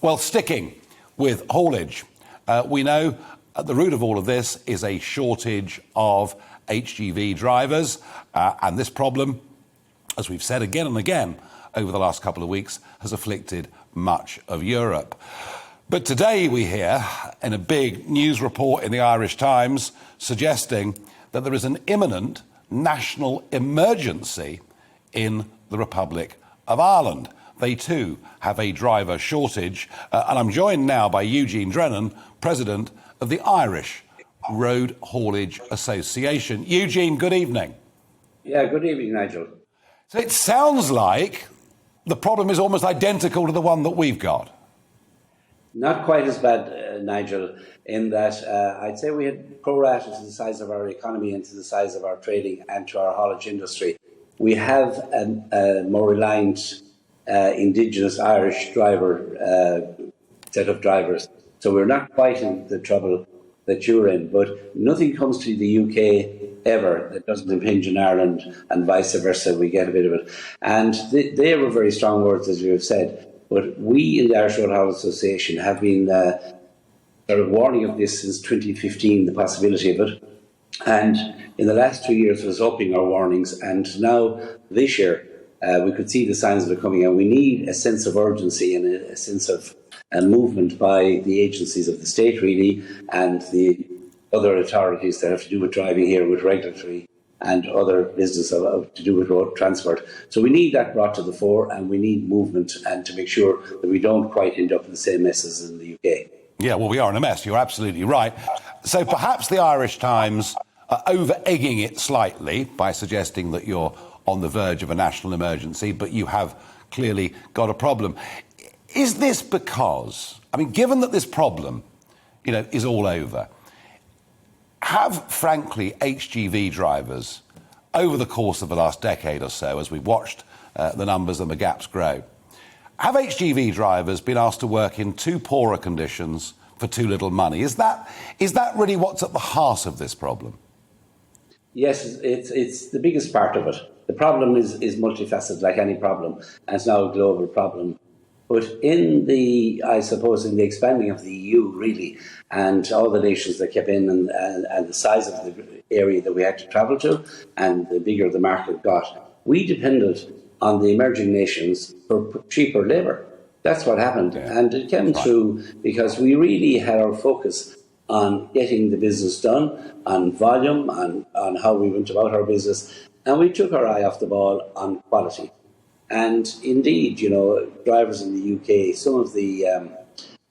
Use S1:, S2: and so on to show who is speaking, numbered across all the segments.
S1: Well, sticking with haulage, we know at the root of all of this is a shortage of HGV drivers, and this problem, as we've said again and again over the last couple of weeks, has afflicted much of Europe. But today we hear in a big news report in the Irish Times suggesting that there is an imminent national emergency in the Republic of Ireland. They too have a driver shortage. And I'm joined now by Eugene Drennan, President of the Irish Road Haulage Association. Eugene, good evening.
S2: Yeah, good evening, Nigel.
S1: So it sounds like the problem is almost identical to the one that we've got.
S2: Not quite as bad, Nigel, in that I'd say we had pro-rata to the size of our economy and to the size of our trading and to our haulage industry. We have a more reliant indigenous Irish driver set of drivers. So we're not quite in the trouble that you're in, but nothing comes to the UK ever that doesn't impinge on Ireland, and vice versa. We get a bit of it. And they were very strong words, as you have said. But we in the Irish Road Haulage Association have been sort of warning of this since 2015, the possibility of it. And in the last 2 years was upping our warnings. And now this year, we could see the signs of it coming, and we need a sense of urgency and a sense of movement by the agencies of the state, really, and the other authorities that have to do with driving here, with regulatory and other business to do with road transport. So we need that brought to the fore, and we need movement, and to make sure that we don't quite end up in the same mess as in the UK.
S1: Yeah, well, we are in a mess. You're absolutely right. So perhaps the Irish Times are over-egging it slightly by suggesting that you're on the verge of a national emergency, but you have clearly got a problem. Is this because, I mean, given that this problem, is all over, have, frankly, HGV drivers, over the course of the last decade or so, as we've watched the numbers and the gaps grow, have HGV drivers been asked to work in too poor a conditions for too little money? Is that really what's at the heart of this problem?
S2: Yes, it's the biggest part of it. The problem is multifaceted, like any problem, and it's now a global problem. But in the expanding of the EU, really, and all the nations that kept in, and the size of the area that we had to travel to, and the bigger the market got, we depended on the emerging nations for cheaper labour. That's what happened. Yeah. And it came through because we really had our focus on getting the business done, on volume, on how we went about our business, and we took our eye off the ball on quality. And indeed, drivers in the UK, some of the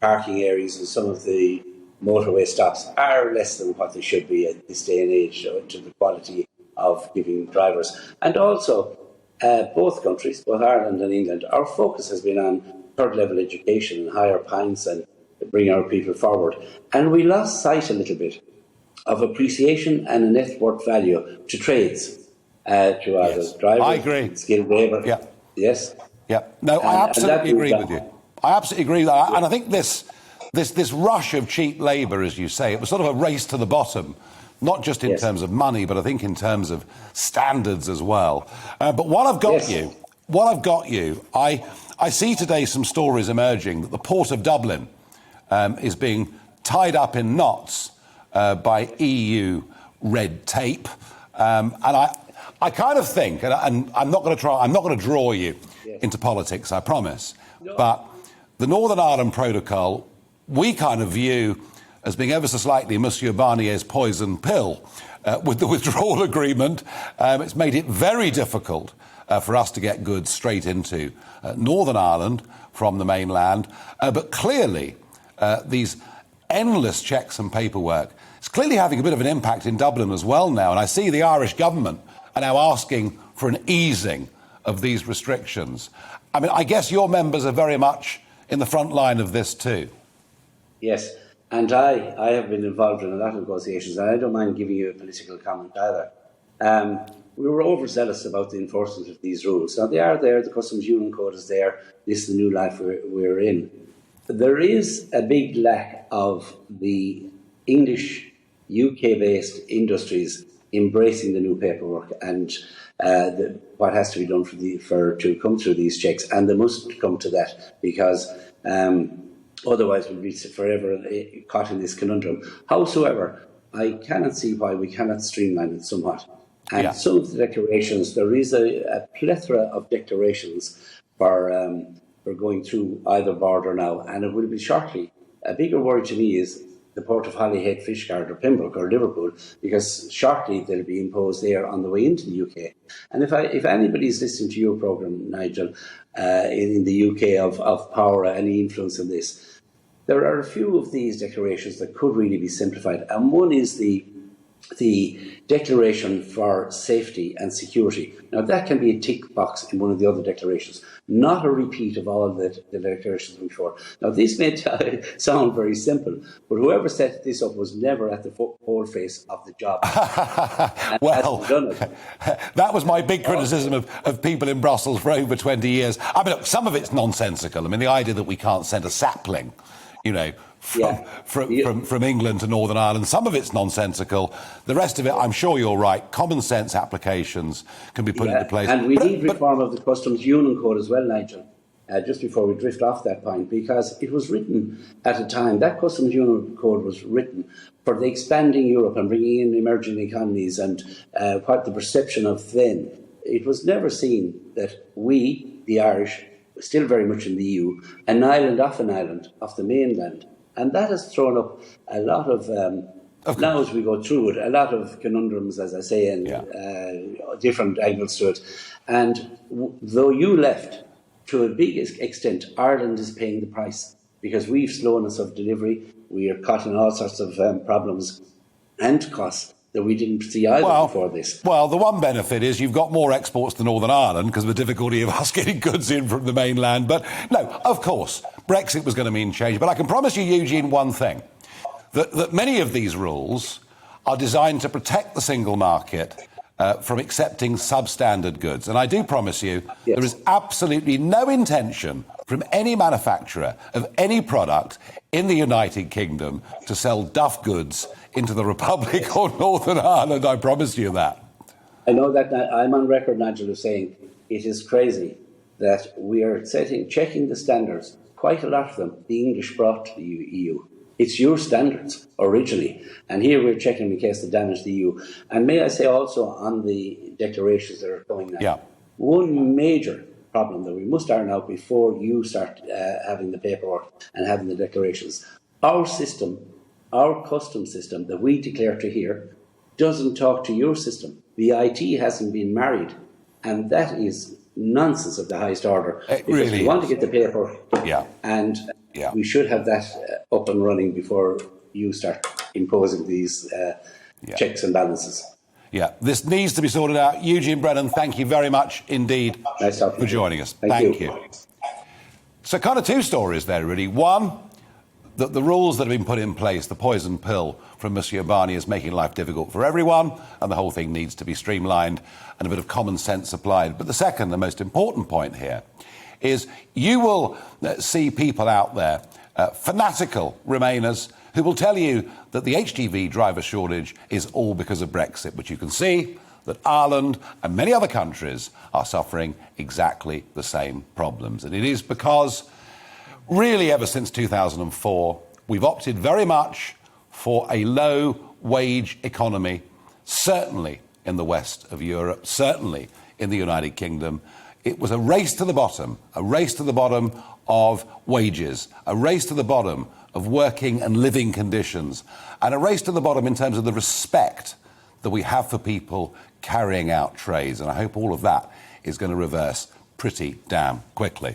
S2: parking areas and some of the motorway stops are less than what they should be at this day and age to the quality of giving drivers. And also, both countries, both Ireland and England, our focus has been on third-level education and higher pints and bring our people forward. And we lost sight a little bit of appreciation and a net worth value to trades, to others, drivers,
S1: I agree.
S2: Skilled labour.
S1: Yeah.
S2: Yes.
S1: Yeah. No, I absolutely agree with you. I absolutely agree with that. And I think this rush of cheap labour, as you say, it was sort of a race to the bottom, not just in terms of money, but I think in terms of standards as well. But while I've got you, I see today some stories emerging that the Port of Dublin is being tied up in knots by EU red tape, and I kind of think, and I'm not going to draw you into politics, I promise, but the Northern Ireland Protocol, we kind of view as being ever so slightly Monsieur Barnier's poison pill. With the withdrawal agreement, it's made it very difficult for us to get goods straight into Northern Ireland from the mainland, but clearly these endless checks and paperwork, it's clearly having a bit of an impact in Dublin as well now, and I see the Irish government are now asking for an easing of these restrictions. I mean, I guess your members are very much in the front line of this too.
S2: Yes, and I have been involved in a lot of negotiations, and I don't mind giving you a political comment either. We were overzealous about the enforcement of these rules. Now, they are there, the Customs Union Code is there, this is the new life we're in. There is a big lack of the English, UK-based industries embracing the new paperwork and what has to be done to come through these checks, and they must come to that because Otherwise, we'll be forever caught in this conundrum. Howsoever, I cannot see why we cannot streamline it somewhat. And some of the declarations, there is a plethora of declarations for going through either border now, and it will be shortly. A bigger worry to me is the port of Holyhead, Fishguard or Pembroke or Liverpool, because shortly they'll be imposed there on the way into the UK. And if anybody's listening to your programme, Nigel, in the UK of power, any influence in this, there are a few of these declarations that could really be simplified. And one is the declaration for safety and security. Now, that can be a tick box in one of the other declarations, not a repeat of all the declarations before. Now, this may sound very simple, but whoever set this up was never at the whole face of the job.
S1: Well, that was my big criticism of people in Brussels for over 20 years. I mean, look, some of it's nonsensical. I mean, the idea that we can't send a sapling, from England to Northern Ireland. Some of it's nonsensical. The rest of it, I'm sure you're right, common sense applications can be put into place.
S2: And we need reform of the Customs Union Code as well, Nigel, just before we drift off that point, because it was written at a time, that Customs Union Code was written for the expanding Europe and bringing in emerging economies and what the perception of then. It was never seen that we, the Irish, still very much in the EU, an island, off the mainland. And that has thrown up a lot of now as we go through it, a lot of conundrums, as I say, and different angles to it. And though you left, to a big extent, Ireland is paying the price because we've slowness of delivery. We are caught in all sorts of problems and costs that we didn't see either before this.
S1: Well, the one benefit is you've got more exports to Northern Ireland because of the difficulty of us getting goods in from the mainland. But no, of course, Brexit was going to mean change. But I can promise you, Eugene, one thing, that many of these rules are designed to protect the single market from accepting substandard goods. And I do promise you, there is absolutely no intention from any manufacturer of any product in the United Kingdom to sell duff goods into the Republic or Northern Ireland. I promise you that.
S2: I know that I'm on record, Nigel, of saying it is crazy that we are checking the standards, quite a lot of them, the English brought to the EU. It's your standards originally, and here we're checking in case they damage the EU. And may I say also on the declarations that are going now, one major problem that we must iron out before you start having the paperwork and having the declarations. Our system, our custom system that we declare to here, doesn't talk to your system. The IT hasn't been married, and that is nonsense of the highest order.
S1: It really
S2: we want to get the paper, and we should have that up and running before you start imposing these checks and balances.
S1: Yeah, this needs to be sorted out. Eugene Drennan, thank you very much indeed for joining us. Thank you. So kind of two stories there, really. One, that the rules that have been put in place, the poison pill from Monsieur Barnier, is making life difficult for everyone, and the whole thing needs to be streamlined and a bit of common sense applied. But the second, the most important point here, is you will see people out there, fanatical Remainers, who will tell you that the HGV driver shortage is all because of Brexit, but you can see that Ireland and many other countries are suffering exactly the same problems. And it is because, really, ever since 2004, we've opted very much for a low-wage economy, certainly in the west of Europe, certainly in the United Kingdom. It was a race to the bottom of wages, a race to the bottom of working and living conditions, and a race to the bottom in terms of the respect that we have for people carrying out trades. And I hope all of that is going to reverse pretty damn quickly.